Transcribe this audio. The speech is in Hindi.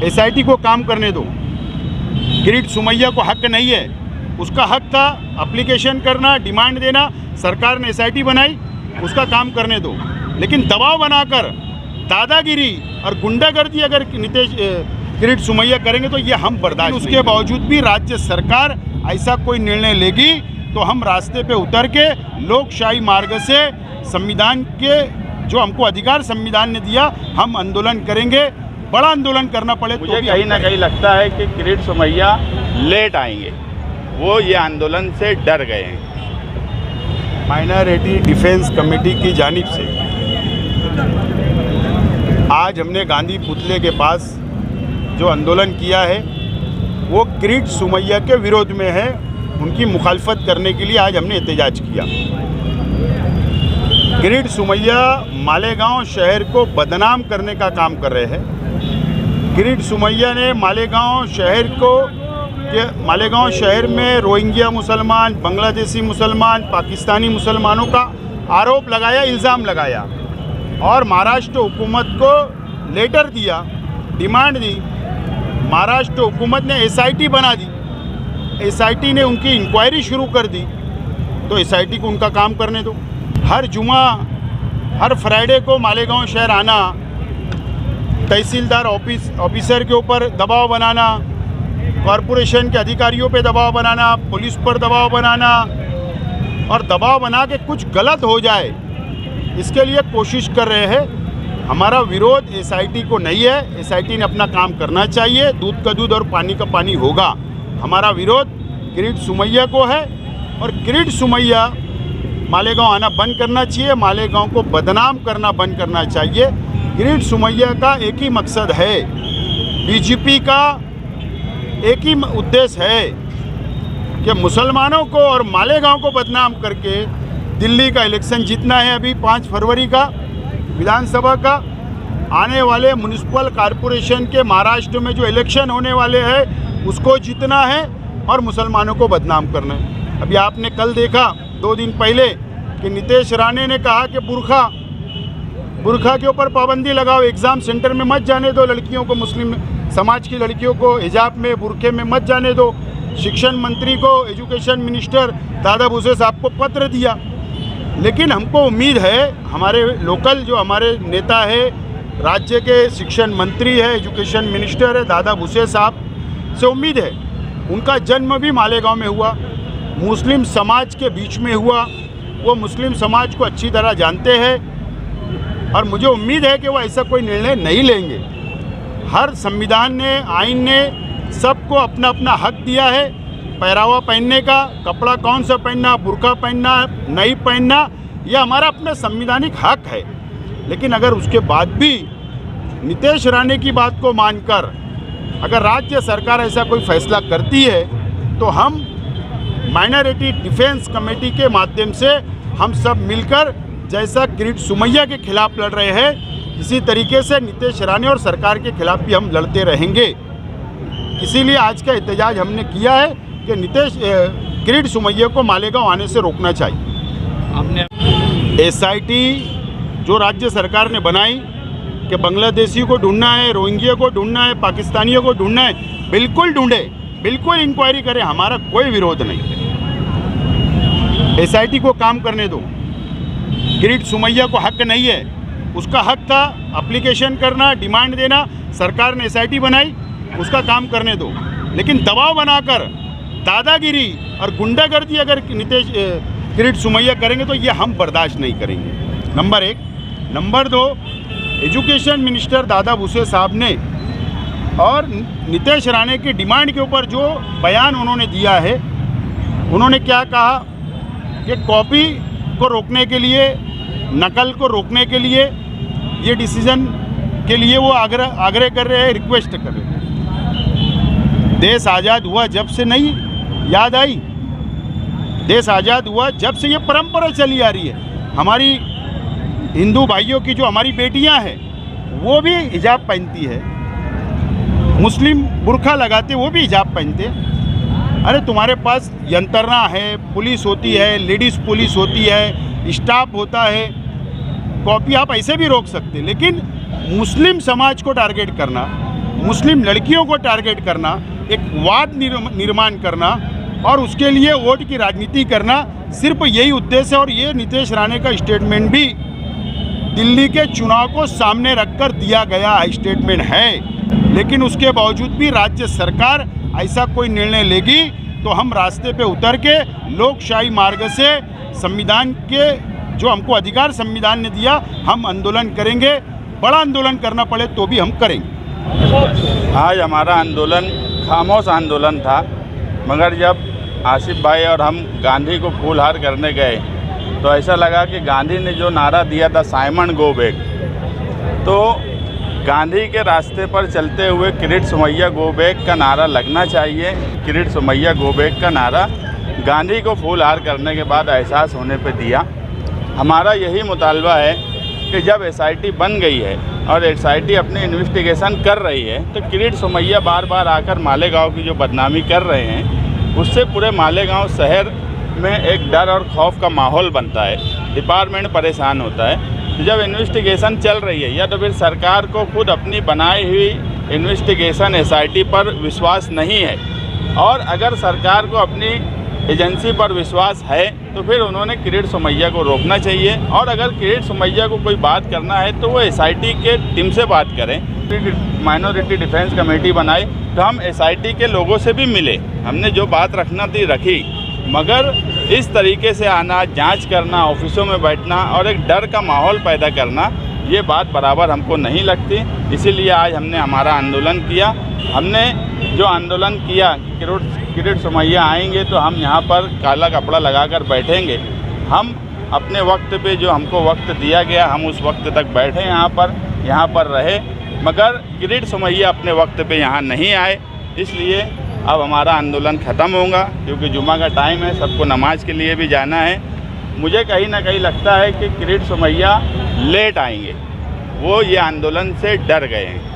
एसआईटी को काम करने दो। किरीट सुमैया को हक नहीं है, उसका हक था एप्लीकेशन करना, डिमांड देना। सरकार ने एसआईटी बनाई, उसका काम करने दो। लेकिन दबाव बनाकर दादागिरी और गुंडागर्दी अगर किरीट सुमैया करेंगे तो ये हम बर्दाश्त नहीं। उसके बावजूद भी राज्य सरकार ऐसा कोई निर्णय लेगी तो हम रास्ते पे उतर के लोकशाही मार्ग से संविधान के जो हमको अधिकार संविधान ने दिया हम आंदोलन करेंगे। बड़ा आंदोलन करना पड़े तो मुझे कहीं ना कहीं लगता है कि किरीट सुमैया लेट आएंगे, वो ये आंदोलन से डर गए हैं। माइनॉरिटी डिफेंस कमेटी की जानिब से आज हमने गांधी पुतले के पास जो आंदोलन किया है वो किरीट सुमैया के विरोध में है। उनकी मुखालफत करने के लिए आज हमने एहतजाज किया। किरीट सुमैया मालेगांव शहर को बदनाम करने का काम कर रहे हैं। किरीट सुमैया ने मालेगांव शहर में रोहिंग्या मुसलमान, बांग्लादेशी मुसलमान, पाकिस्तानी मुसलमानों का आरोप लगाया, इल्ज़ाम लगाया और महाराष्ट्र हुकूमत को लेटर दिया, डिमांड दी। महाराष्ट्र हुकूमत ने एसआईटी बना दी, एसआईटी ने उनकी इंक्वायरी शुरू कर दी, तो एसआईटी को उनका काम करने दो। हर जुमा, हर फ्राइडे को मालेगांव शहर आना, तहसीलदार ऑफिसर के ऊपर दबाव बनाना, कॉरपोरेशन के अधिकारियों पे दबाव बनाना, पुलिस पर दबाव बनाना और दबाव बना के कुछ गलत हो जाए इसके लिए कोशिश कर रहे हैं। हमारा विरोध एसआईटी को नहीं है, एसआईटी ने अपना काम करना चाहिए, दूध का दूध और पानी का पानी होगा। हमारा विरोध किरीट सुमैया को है और किरीट सुमैया मालेगांव आना बंद करना चाहिए, मालेगांव को बदनाम करना बंद करना चाहिए। किरीट सुमैया का एक ही मकसद है, बीजेपी का एक ही उद्देश्य है कि मुसलमानों को और मालेगांव को बदनाम करके दिल्ली का इलेक्शन जीतना है। अभी 5 फरवरी का विधानसभा का आने वाले म्युनिसिपल कॉरपोरेशन के महाराष्ट्र में जो इलेक्शन होने वाले हैं उसको जीतना है और मुसलमानों को बदनाम करना है। अभी आपने कल देखा 2 दिन पहले कि नीतीश राणे ने कहा कि बुरखा के ऊपर पाबंदी लगाओ, एग्ज़ाम सेंटर में मत जाने दो लड़कियों को, मुस्लिम समाज की लड़कियों को हिजाब में, बुरखे में मत जाने दो। शिक्षण मंत्री को, एजुकेशन मिनिस्टर दादा भूसे साहब को पत्र दिया। लेकिन हमको उम्मीद है, हमारे लोकल जो हमारे नेता है, राज्य के शिक्षण मंत्री है, एजुकेशन मिनिस्टर है दादा भूसे साहब से उम्मीद है। उनका जन्म भी मालेगांव में हुआ, मुस्लिम समाज के बीच में हुआ, वो मुस्लिम समाज को अच्छी तरह जानते हैं और मुझे उम्मीद है कि वो ऐसा कोई निर्णय नहीं लेंगे। हर संविधान ने, आइन ने सबको अपना अपना हक दिया है पहरावा पहनने का, कपड़ा कौन सा पहनना, बुर्का पहनना, नहीं पहनना, यह हमारा अपना संवैधानिक हक है। लेकिन अगर उसके बाद भी नीतीश राणे की बात को मानकर अगर राज्य सरकार ऐसा कोई फैसला करती है तो हम माइनॉरिटी डिफेंस कमेटी के माध्यम से हम सब मिलकर जैसा किरीट सुमैया के खिलाफ लड़ रहे हैं इसी तरीके से नीतीश राणे और सरकार के खिलाफ भी हम लड़ते रहेंगे। इसीलिए आज का एहतजाज हमने किया है कि किरीट सुमैया को मालेगांव आने से रोकना चाहिए। आपने एसआईटी जो राज्य सरकार ने बनाई कि बांग्लादेशी को ढूंढना है, रोहिंग्या को ढूंढना है, पाकिस्तानियों को ढूंढना है, बिल्कुल ढूंढे, बिल्कुल इंक्वायरी करें, हमारा कोई विरोध नहीं। एसआईटी को काम करने दो। किरीट सुमैया को हक नहीं है, उसका हक था एप्लीकेशन करना, डिमांड देना। सरकार ने एसआईटी बनाई, उसका काम करने दो। लेकिन दबाव बनाकर दादागिरी और गुंडागर्दी अगर किरीट सुमैया करेंगे तो ये हम बर्दाश्त नहीं करेंगे, number 1। Number 2, education minister Dada Bhuse साहब ने और नीतीश राणे की डिमांड के ऊपर जो बयान उन्होंने दिया है, उन्होंने क्या कहा कि कॉपी को रोकने के लिए, नकल को रोकने के लिए, ये डिसीजन के लिए वो आग्रह कर रहे हैं, रिक्वेस्ट कर रहे हैं। देश आज़ाद हुआ जब से नहीं याद आई, देश आज़ाद हुआ जब से ये परंपरा चली आ रही है। हमारी हिंदू भाइयों की जो हमारी बेटियां हैं वो भी हिजाब पहनती है, मुस्लिम बुर्खा लगाते वो भी हिजाब पहनते हैं। अरे तुम्हारे पास यंत्रणा है, पुलिस होती है, लेडीज़ पुलिस होती है, स्टाफ होता है, कॉपी आप ऐसे भी रोक सकते। लेकिन मुस्लिम समाज को टारगेट करना, मुस्लिम लड़कियों को टारगेट करना, एक वाद निर्माण करना और उसके लिए वोट की राजनीति करना, सिर्फ यही उद्देश्य है। और ये नीतीश राणे का स्टेटमेंट भी दिल्ली के चुनाव को सामने रखकर दिया गया स्टेटमेंट है। लेकिन उसके बावजूद भी राज्य सरकार ऐसा कोई निर्णय लेगी तो हम रास्ते पे उतर के लोकशाही मार्ग से संविधान के जो हमको अधिकार संविधान ने दिया, हम आंदोलन करेंगे। बड़ा आंदोलन करना पड़े तो भी हम करेंगे। आज हमारा आंदोलन खामोश आंदोलन था, मगर जब आसिफ भाई और हम गांधी को फूलहार करने गए तो ऐसा लगा कि गांधी ने जो नारा दिया था साइमन गो बैक, तो गांधी के रास्ते पर चलते हुए किरीट सोमैया गो बैक का नारा लगना चाहिए। किरीट सोमैया गो बैक का नारा गांधी को फूलहार करने के बाद एहसास होने पे दिया। हमारा यही मुतालबा है कि जब एसआईटी बन गई है और एसआईटी अपनी इन्वेस्टिगेशन कर रही है तो किरीट सोमैया बार बार आकर मालेगांव की जो बदनामी कर रहे हैं उससे पूरे मालेगांव शहर में एक डर और खौफ का माहौल बनता है, डिपार्टमेंट परेशान होता है। तो जब इन्वेस्टिगेशन चल रही है या तो फिर सरकार को खुद अपनी बनाई हुई इन्वेस्टिगेशन एसआईटी पर विश्वास नहीं है, और अगर सरकार को अपनी एजेंसी पर विश्वास है तो फिर उन्होंने किरीट सोमैया को रोकना चाहिए। और अगर किरीट सोमैया को कोई बात करना है तो वो एसआईटी के टीम से बात करें। माइनॉरिटी डिफेंस कमेटी बनाई तो हम एसआईटी के लोगों से भी मिले, हमने जो बात रखना थी रखी, मगर इस तरीके से आना, जांच करना, ऑफिसों में बैठना और एक डर का माहौल पैदा करना, ये बात बराबर हमको नहीं लगती। इसीलिए आज हमने हमारा आंदोलन किया। हमने जो आंदोलन किया किरीट सोमैया आएंगे तो हम यहाँ पर काला कपड़ा लगाकर बैठेंगे। हम अपने वक्त पे जो हमको वक्त दिया गया हम उस वक्त तक बैठे यहाँ पर रहे, मगर किरीट सोमैया अपने वक्त पे यहाँ नहीं आए। इसलिए अब हमारा आंदोलन ख़त्म होगा, क्योंकि जुम्मा का टाइम है, सबको नमाज के लिए भी जाना है। मुझे कहीं ना कहीं लगता है कि किरीट सोमैया लेट आएंगे, वो ये आंदोलन से डर गए हैं।